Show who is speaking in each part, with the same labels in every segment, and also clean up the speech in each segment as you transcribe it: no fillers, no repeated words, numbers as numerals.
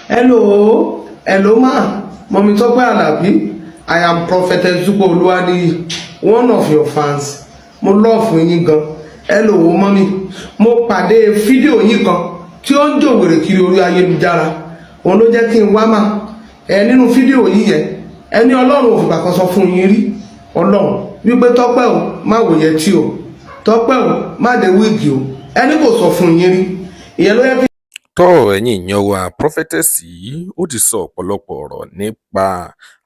Speaker 1: Hello ma. Mommy TOPE ALABI. I am Prophetess TOPE ALABI, one of your fans. Mo love yín gan. Hello mommy. Mo pàdé fídíò yín kan tí ó ń jòwèrè kiri orí ayélujára. Òun ló jẹ́ kí n wá mà. Nínú fídíò yín yẹn, ẹni Ọlọ́run ò fìgbà kan sọ fún yín rí. Ọlọ́run wípé Tọ́pẹ́ o, má wò yẹtí o. Tọ́pẹ́ o, má dé wíìgì o. Ẹni kò sọ fún yín rí. Ìyẹn ló yẹ kí
Speaker 2: ẹ̀yin èèyàn wa prophetess yìí ó ti sọ ọ̀pọ̀lọpọ̀ ọ̀rọ̀ nípa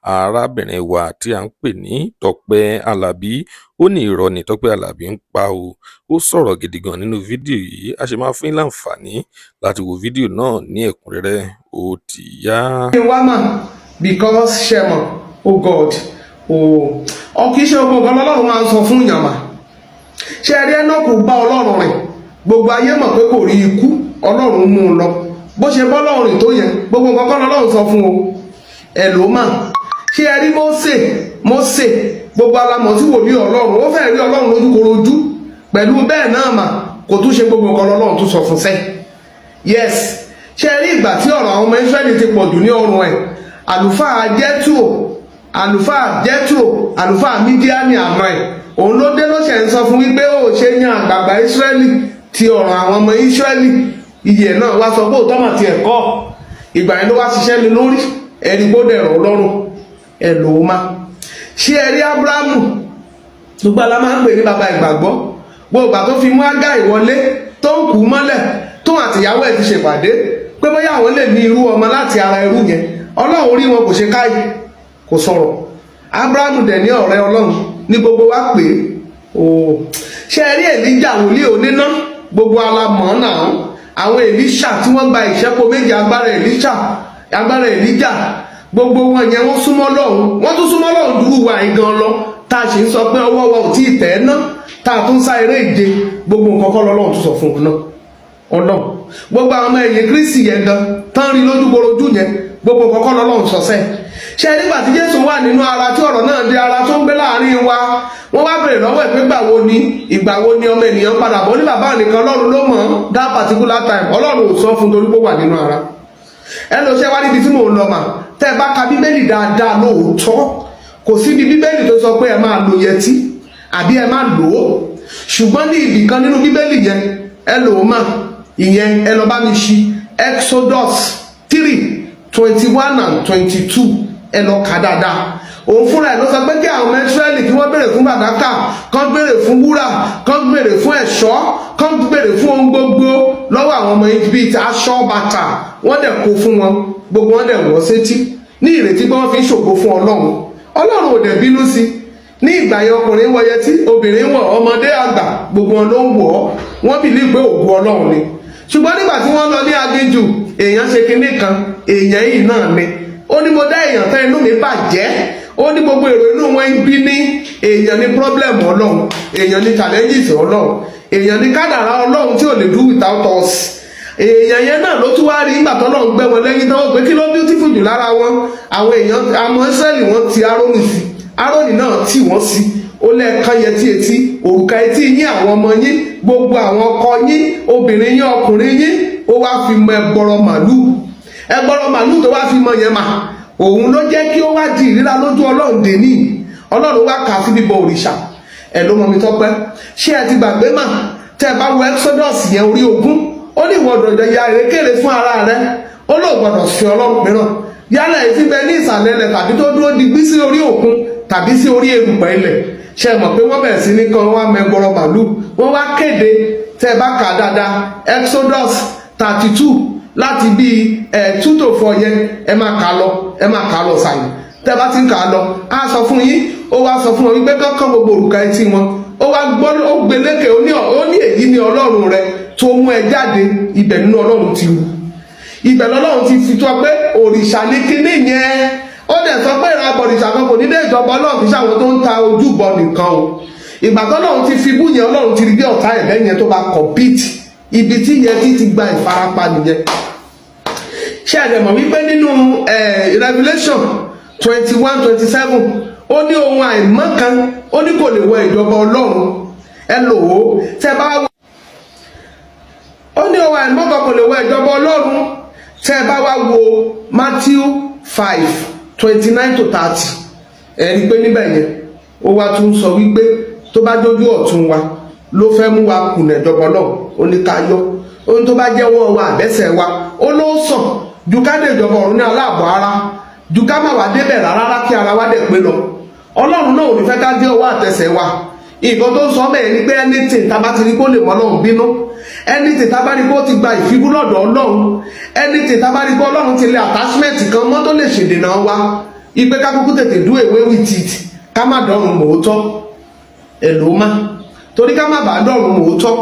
Speaker 2: arábìnrin wa tí à ń pè ní Tọ́pẹ́ Àlàbí. Ó ní irọ́ ni Tọ́pẹ́ Àlàbí ń pa o. Ó sọ̀rọ̀ gidi gan nínú fídíò yìí. A ṣe máa fún yín láǹfààní láti wo fídíò náà ní ẹ̀kúnrẹ́rẹ́. Ó ti yá.
Speaker 1: wá mà because ṣẹmọ oh God ọkì í ṣe ogun ọ̀gá Ọlọ́run máa ń sọ fún ìyàmà. Ṣé ẹ rí Énọ́kù bá Ọlọ́run rìn? Gbogbo ayé mọ̀ pé kò rí ikú. Ọlọ́run mú un lọ bó ṣe bọ́ lọ́rùn tó yẹn gbogbo nǹkan kan lọ́rùn sọ fún o. Hello mà. Ṣé ẹ rí Mósè gbogbo alamọ̀ tí wòlíì Ọlọ́run ó fẹ́ rí Ọlọ́run lójúkorojú pẹ̀lú bẹ́ẹ̀ náà mà kò tún ṣe gbogbo nǹkan lọ́rùn tún sọ fún sẹ́. Yes. Ṣé ẹ rí ìgbà tí ọ̀rọ̀ àwọn ọmọ Ísírẹ́lì ti pọ̀ jù ní ọrùn ẹ̀ àlùfáà Jethro àlùfáà Mídíánì àná ẹ̀ òun ló dé ló ṣe ń sọ fún wípé ó ṣe yan àgbààgbà Ísírẹ́lì ti ọ̀rọ̀ àwọn ọmọ Ísírẹ́lì iye náà wá sọ pé òótọ́ mà ti ẹ̀kọ́ ìgbà yẹn ló wá ṣiṣẹ́ lé lórí ẹni kó dẹ̀rọ̀ Ọlọ́run. Hello mà. Ṣé ẹ rí Ábúráhámù gbogbo ala máa ń pè ní bàbá ìgbàgbọ́ gbogbo ìgbà tó fi mú Ágáì wọlé tó ń kú mọ́lẹ̀ tó àtìyàwó ẹ̀ ti ṣèpàdé pé bóyá àwọn lè ní irú ọmọ láti ara irú yẹn Ọlọ́run rí wọn kò ṣe káyì kò sọ̀rọ̀. Ábúráhámù dẹ̀ ní ọ̀rẹ́ Ọlọ́run ní gbogbo wa pè é. Ṣé ẹ rí Èlíjà wòlíì oníná gbogbo alamọ̀ náà àwọn Èlíṣà tí wọ́n gba ìṣẹ́po méjì agbára Èlíjà gbogbo wọn yẹn wọ́n súnmọ́ Ọlọ́run wọ́n tún súnmọ́ Ọlọ́run dúró wa ìgan lọ tá a sì ń sọ pé ọwọ́ wa ò tí ì tẹ̀ ẹ́ ná tá a tún sá eré ìje gbogbo nǹkan kọ́ lọ́lọ́run tún sọ fún un náà Ọlọ́run gbogbo àwọn ọmọ ẹ̀yìn Kristi yẹn gan tán rí lójúkorojú yẹn gbogbo nǹkan kọ́ lọ́lọ́run sọ sẹ́ẹ̀. Ṣé nígbà tí Jésù wà nínú ara tí ọ̀rọ̀ náà di ara tó ń gbé láàrin wa wọ́n wá bèrè lọ́wọ́ ẹ̀ pé ìgbà wo ni ọmọ ènìyàn padà bọ̀ ní bàbá nìkan Ọlọ́run ló mọ̀ that particular time Ọlọ́run ò sọ fún torí pé ó wà nínú ara. Ẹ lọ ṣe wá níbi tí mò ń lọ mà tẹ́ ẹ bá ka Bíbélì dáadáa lóòótọ́ kò síbi Bíbélì tó sọ pé ẹ máa lo yẹtí àbí ẹ máa lò ó ṣùgbọ́n ní ibì kan nínú Bíbélì yẹn ẹ lò ó mà ìyẹn ẹ lọ bá mi ṣí Exodus 3:21 and 22 ẹ lọ kà dáadáa. Òun fúnra ẹ̀ ló sọ pé kí àwọn ọmọ Ísírẹ́lì kí wọ́n béèrè fún fàdákà kán béèrè fún wúrà kán béèrè fún ẹ̀ṣọ́ kán béèrè fún ohun gbogbo lọ́wọ́ àwọn ọmọ Íjíbítì aṣọ bàtà wọ́n dẹ̀ kó fún wọn gbogbo wọn dẹ̀ wọ́ sétí ní ìrètí pé wọ́n fi ń ṣògo fún Ọlọ́run ò dẹ̀ bínú sí ní ìgbà yẹn ọkùnrin wọ yẹtí obìnrin wọ ọmọdé àgbà gbogbo wọn ló ń wọ̀ ọ́ wọ́n bìlí pé ògo Ọlọ́run ni ṣùgbọ́n nígbà tí wọ́n lọ ní aginjù èèyàn ṣe kinní kan èèyàn yìí náà ni ó ní mo dá èèyàn tán inú mi bàjẹ́ ó ní gbogbo èrò inú wọn ń bí ní èèyàn ní pọ́blẹ́mù Ọlọ́run èèyàn ní challenges Ọlọ́run èèyàn ní kádàrá Ọlọ́run tí ò lè do without us. Èèyàn yẹn náà ló tún wá rí nígbà tọ́lọ́run gbẹ́ wọn lẹ́yìn tán ó pé kí ló beautiful jù lára wọn àwọn èèyàn àmọ́ Ísírẹ́lì wọ́n ti Árónì náà tì wọ́n sí ó lẹ́ẹ̀kan yẹtí etí òrùka etí yín àwọn ọmọ yín gbogbo àwọn ọkọ yín obìnrin yín ọkùnrin yín ó wá fi mọ ẹgbọrọ màlúù tó wá fi mọ yẹn mà òun ló jẹ́ kí ó wá di ìríra lójú Ọlọ́run dèní Ọlọ́run wá kà á sí bíbọ òrìṣà. Ẹ ló mọ mi Tọ́pẹ́ ṣé ẹ ti gbàgbé mà tẹ́ ẹ bá wo Exodus yẹn orí 20 ó ní ìwọ gbọ́dọ̀ ya ìrékèrè fún ara rẹ ó lóò gbọ́dọ̀ sí Ọlọ́run mìíràn yálà èyí tí bẹ ní ìsàlẹ̀ ilẹ̀ tàbí tó dúró digbí sí orí òkun tàbí sí orí erùpẹ̀ ilẹ̀. Ṣé mọ̀ pé wọ́n bẹ̀rẹ̀ sí ní kan wá mẹgbọrọ màlúù wọ́n wá kéde tẹ́ ẹ bá kà dáadáa Exodus 32 láti bíi 2 to 4 yẹn ẹ máa kà lọ sàlẹ̀ tẹ́ bá ti ń kà á lọ á sọ fún yín ó wá sọ fún wọn wípé kankan gbogbo òrùka etí wọn ó wá gbọ́ ó gbélékè ó ní èyí ni Ọlọ́run rẹ tó mú ẹ jáde ibẹ̀ nínú Ọlọ́run ti wù ibẹ̀ lọ́lọ́run ti fi tó pé òrìṣà ní kíní yẹn ó dẹ̀ sọ pé ìran abọ̀rìṣà kan kò ní dé ìjọba Ọlọ́run kì í ṣàwọn tó ń ta ojúbọ nìkan o ìgbà tọ́lọ́run ti fi bú yẹn Ọlọ́run ti rí bí ọ̀tá ẹ̀ lẹ́yìn tó bá compete ibi tí yẹn ti gba ìfarapa nìyẹn. Ṣé ẹ mọ̀ wípé nínú Revelation 21:27 ó ní ohun àìmọ́ kan ó ní kò lè wọ ìjọba Ọlọ́run. Ẹ lò ó tẹ́ bá wọ ó ní ohun àìmọ́ kan kò lè wọ ìjọba Ọlọ́run tẹ́ bá wá wo Matthew 5:29-30 ẹ̀rí pé níbẹ̀ yẹn ó wá tún sọ wípé tó bá dójú ọ̀tún wa ló fẹ́ mú wa kùnà ìjọba náà ó ní ká yọ, ohun tó bá jẹ́wọ́ wa àbẹ́sẹ̀ wa ó ló sàn ju ká dé ìjọba ọ̀run ní aláàbọ̀ ara, ju ká má wá débẹ̀ rárá kí ara wa dẹ̀ pé lọ. Ọlọ́run náà ò ní fẹ́ ká dé ọwọ́ àtẹsẹ̀ wa. Nǹkan tó sọ bẹ́ẹ̀ ni pé anything tá bá ti rí kó lè mọ́ Ọlọ́run bínú, anything tá bá rí kó ti gba ìfibú lọ́dọ̀ Ọlọ́run, anything tá bá rí kó Ọlọ́run ti lé attachment kan mọ́ tó lè ṣèdènà wa, ipe ká kúkú tètè do away with it, ká má dọ̀run mòótọ́ èlò má, torí ká má bàa dọ̀run mòótọ́.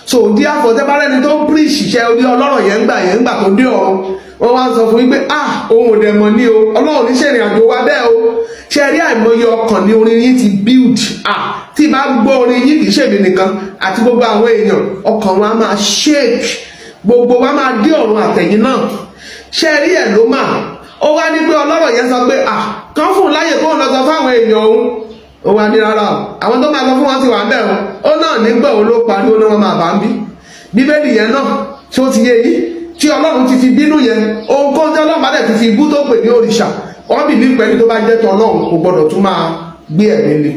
Speaker 1: So therefore tẹ́ bá rẹ́ni tó ń preach iṣẹ́ orí ọlọ́rọ̀ yẹn gbà tó dé ọ̀run, wọ́n wá sọ fún wípé ohun òdẹ mọ̀ ní o, Ọlọ́run ní ṣèrìn àjò wa bẹ́ẹ̀ o. Ṣe rí àìmọye ọkàn ní orin yìí ti build, tí bá gbọ́ orin yìí kìí ṣèmi nìkan àti gbogbo àwọn èèyàn, ọkàn wa máa shake, gbogbo wa máa dé ọ̀run àtẹ̀yìn náà. Ṣe rí ẹ̀ ló mà, ó wá ní pé ọlọ́rọ̀ yẹn sọ pé kán fún un láyè kó lọ sọ fáwọn èèyàn òun, ó wá ní rárá àwọn tó máa sọ fún wọn ti wà ń bẹ̀ wọn, ó náà nígbà wo ló parí ó ní wọn máa bá ń bí. Bíbélì yẹn náà tí ó ti yé yìí, tí Ọlọ́run ti fi bínú yẹn, ohunkóhun tí Ọlọ́run bá dẹ̀ ti fi ibú tó pè ní òrìṣà, wọ́n bì ní pẹ̀lú tó bá jẹ́ tọ́ Ọlọ́run kò gbọ́dọ̀ tún máa gbé ẹ̀mí le.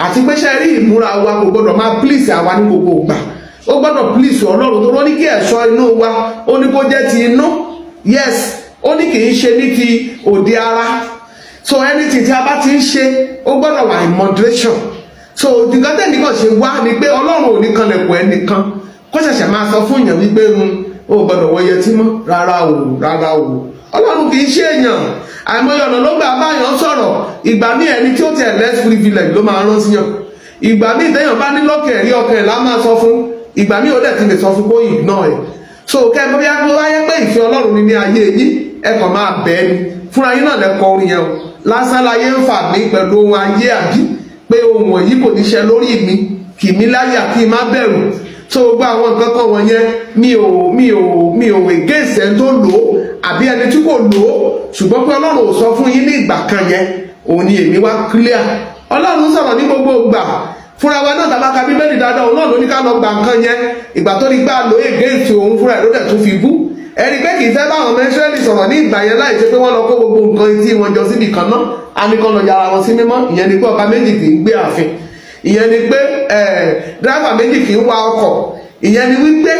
Speaker 1: Àti pé ṣe rí ìmúra wa kò gbọ́dọ̀ máa please àwa ní gbogbo ìgbà, ó gbọ́dọ̀ please Ọlọ́run tó ló ní kí ẹ̀ṣọ́ inú wa ó ní kó jẹ́ ti inú, yes, ó ní kì í ṣe ní ti òde ara. So anything tí a bá ti ń ṣe ó gbọ́dọ̀ wà in moderation. So nǹkan tẹ́nìkan ṣe wá ni pé Ọlọ́run ò ní kanlẹ̀kùn ẹnìkan kó ṣẹ̀ṣẹ̀ máa sọ fún èèyàn wípé ó gbọ́dọ̀ wọ yẹtí mọ́, rárá o. Ọlọ́run kì í ṣe èèyàn, àìmọye ọ̀nà ló gbà báyàn sọ̀rọ̀. Ìgbà míì ẹni tí ó tẹ̀ less privilege ló máa rán síyàn, ìgbà míì téèyàn bá ní lọ́kàn rí ọkàn ẹ̀ lá máa sọ fún, ìgbà míì ó dẹ̀ ti lè sọ fún kó ignore ẹ̀. So kẹ́ bóyá tó wáyé pé ìfẹ́ Ọlọ́run ní ayé yín, ẹ kàn máa bẹ́ẹ̀ ni fúnra yín náà lẹ́kọ̀ọ́ orin yẹn o. Lásán láyé ń fà mí pẹ̀lú ohun ayé àbí pé ohun wọ̀nyí kò ní ṣe lórí mi, kì mí láyà kí n má bẹ̀rù. So gbogbo àwọn nǹkan kan wọ̀nyẹn mi ò against ẹni tó lò ó àbí ẹni tí kò lò ó, ṣùgbọ́n pé Ọlọ́run ò sọ fún yín ní ìgbà kan yẹn, òun ni èmi wá clear. Ọlọ́run sọ̀rọ̀ ní gbogbo ìgbà fúnra wa náà tàbá ka Bíbélì dáadáa, òun náà ló ní ká lọ gbà nǹkan yẹn, ìgbà tó ní gbà lò against òun fúnra ẹ̀ ló dẹ̀ tún fi bú. Ẹni pé kì í fẹ́ báwọn ọmọ Ísírẹ́lì sọ̀rọ̀ ní ìgbà yẹn láì ṣe pé wọ́n lọ kó gbogbo nǹkan tí wọ́n jọ síbì kan náà, a ní kán lọ yára wọn sí mímọ́. Ìyẹn ni pé ọba méjì kì í gbé ààfin, ìyẹn ni pé dráìfà méjì kì í wa ọkọ̀, ìyẹn ni wípé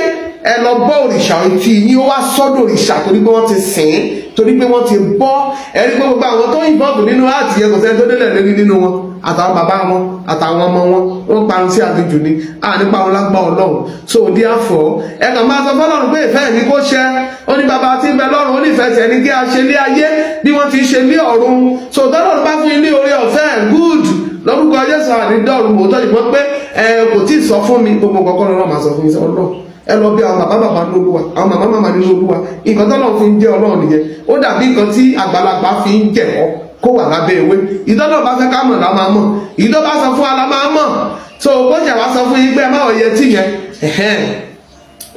Speaker 1: ẹ lọ bọ́ òrìṣà etí yín, ó wá sọ́dọ̀ òrìṣà torí pé wọ́n ti sìn ín, torí pé wọ́n ti bọ́. Ẹni pé gbogbo àwọn tó ń bọ́ọ̀bù nínú àti yẹn kò sẹ́ni tó délẹ̀ lórí nínú wọn, àtàwọn bàbá wọn àtàwọn ọmọ wọn, wọ́n parun sí àlejò ni, nípa wọn lágbá Ọlọ́run. So therefore ẹ kàn máa sọ fọ́lọ́run pé ìfẹ́ mi kó ṣẹ, ó ní bàbá tí ń bẹ lọ́run, ó ní ìfẹ́ tiẹ̀ ní kí a ṣe lé ayé bí wọ́n ti ṣe lé ọ̀run. So tọ́lọ́run bá fún yín ní oore ọ̀fẹ́ good lórúkọ Jésù àdídọ́rùn mọ́tọ́ ìgbọ́n pé kò tí ì sọ fún mi, gbogbo kọ̀ọ̀kan lọ́wọ́ máa sọ fún yín sọ́lọ́. Ẹ lọ bí àwọn bàbá nínú Olúwa, àwọn màmá nínú Olúwa. Nǹkan tọ́lọ́run fi ń jẹ́ Ọlọ́run nìyẹn. Ó dàbí nǹkan tí àgbàlagbà fi ń jẹ̀kọ́ kó wà lábẹ́ ewé. Ìtọ́lọ́run bá fẹ́ ká mọ̀ la máa mọ̀, ìtọ́ bá sọ fún wa la máa mọ̀. So bó ṣe wá sọ fún yín pé ẹ má wọ̀ yẹtí yẹn,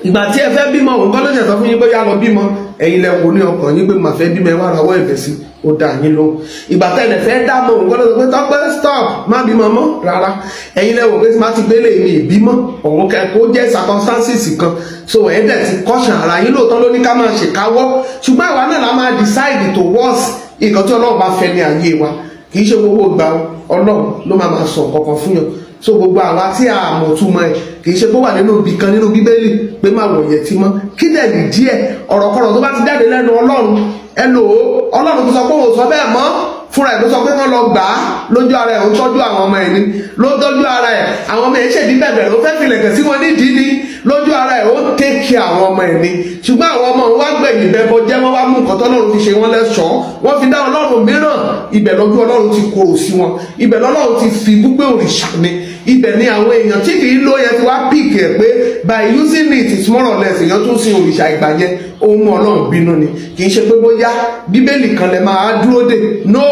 Speaker 1: ìgbà tí ẹ fẹ́ bímọ òun kọ́ ló ṣe sọ fún yín pé yá lọ bímọ, ẹ̀yin lẹ wò ní ọkàn yín pé màá fẹ́ bímọ, ẹ wá rawọ́ ẹ̀bẹ̀ sí, ó dá yín lóhùn. Ìgbà tẹ́lẹ̀ fẹ́ dá mọ òun kọ́ ló sọ pé Tọ́pẹ́ stop, má bímọ mọ́ rárá, ẹ̀yin lẹ wò pé má ti gbélé mi ìbímọ òun kẹ́kọ̀ọ́ jẹ́ circumstances kan. So ẹ̀ẹ́dẹ̀ ti kọ́ṣàn ara yín, lóòótọ́ ló ní ká máa ṣèkáwọ́, ṣùgbọ́n àwa náà la máa decide towards nǹkan tí Ọlọ́run bá fẹ́ ní ayé wa. Kì í ṣe gbogbo ìgbà Ọlọ́run ló máa sọ nǹkan fún yàn. So gbogbo àwa tí a mọ̀ túmọ̀ ẹ̀, kì í ṣe pé wà nínú ibì kan nínú Bíbélì pé má wọ̀ yẹtí mọ́. Kí dẹ̀ ní díẹ̀ ọ̀rọ̀kọ̀rọ̀ tó bá ti jáde lẹ́nu Ọlọ́run, ẹ lò ó. Ọlọ́run tó sọ pé òun sọ bẹ́ẹ̀ mọ́ fúnra ẹ̀, tó sọ pé kán lọ gbà á lójú ara ẹ̀, ó tọ́jú àwọn ọmọ ẹ̀ ni, ló tọ́jú ara ẹ̀. Àwọn ọmọ ẹ̀ ṣèdí bẹ̀bẹ̀ ló fẹ́ filẹ̀kẹ̀ sí wọn nídìí ni, lójú ara ẹ̀ ó tẹ́kì àwọn ọmọ ẹ̀ ni. Ṣùgbọ́n àwọn ọmọ wa gbẹ̀yìn bẹ́bọ jẹ́, wọ́n wá mú nǹkan tọ́lọ́run fi ṣe wọ́n lẹ́ṣọ̀ọ́, wọ́n fi dá Ọlọ́run mìíràn. Ibẹ̀ lójú Ọlọ́run ti korò sí wọn, ibẹ̀ lọ́lọ́run ti fi gbígbé òrìṣà ni, ibẹ̀ ni àwọn èèyàn tí kì í ló yẹn ti wá píìkì ẹ̀ pé by using it it's more or less èèyàn tún sin òrìṣà ìgbà yẹn, ohun Ọlọ́run bínú ni. Kì í ṣe pé bóyá Bíbélì kan lẹ máa dúró dè, no.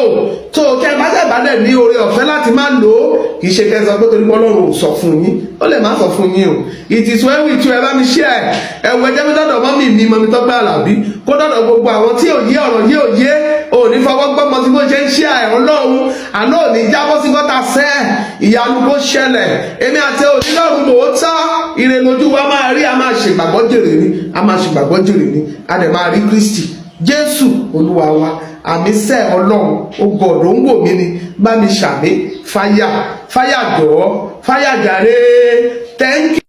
Speaker 1: tó kẹ́ bá dẹ̀ ní oore ọ̀fẹ́ láti má lò ó, kì í ṣe kẹ́ sọ pé torí pé Ọlọ́run ò sọ fún yín, ó lè má sọ fún yín o. It is well with you, ẹ bá mi share ẹ̀wọ̀ ẹjẹ́ mi dọ́dọ̀ mọ́mì mi, mọ́mì Tọ́pẹ́ Àlàbí, kó dọ́dọ̀ gbogbo àwọn tí òye ọ̀rọ̀ yé òye, òní fọwọ́ gbọ́mọ tí bó ṣe ń share ẹ̀ Ọlọ́run, àná òní jábọ́ sí gọ́tà sẹ́ ìyanu kó ṣẹlẹ̀. Èmi àti onílọ́run lòótọ́, ire lójú wa máa rí, a máa ṣègbàgbọ́ jèrè ni, a máa ṣègbàgbọ́ jèrè ni, a dẹ̀ máa rí Kristi Jésù Olúwa wa. Àmì sẹ́ Ọlọ́run ó gbọ́dọ̀ ń wò mí ni bá mi ṣàmì fáyà jọ̀ọ́ fáyà jàre. Thank you.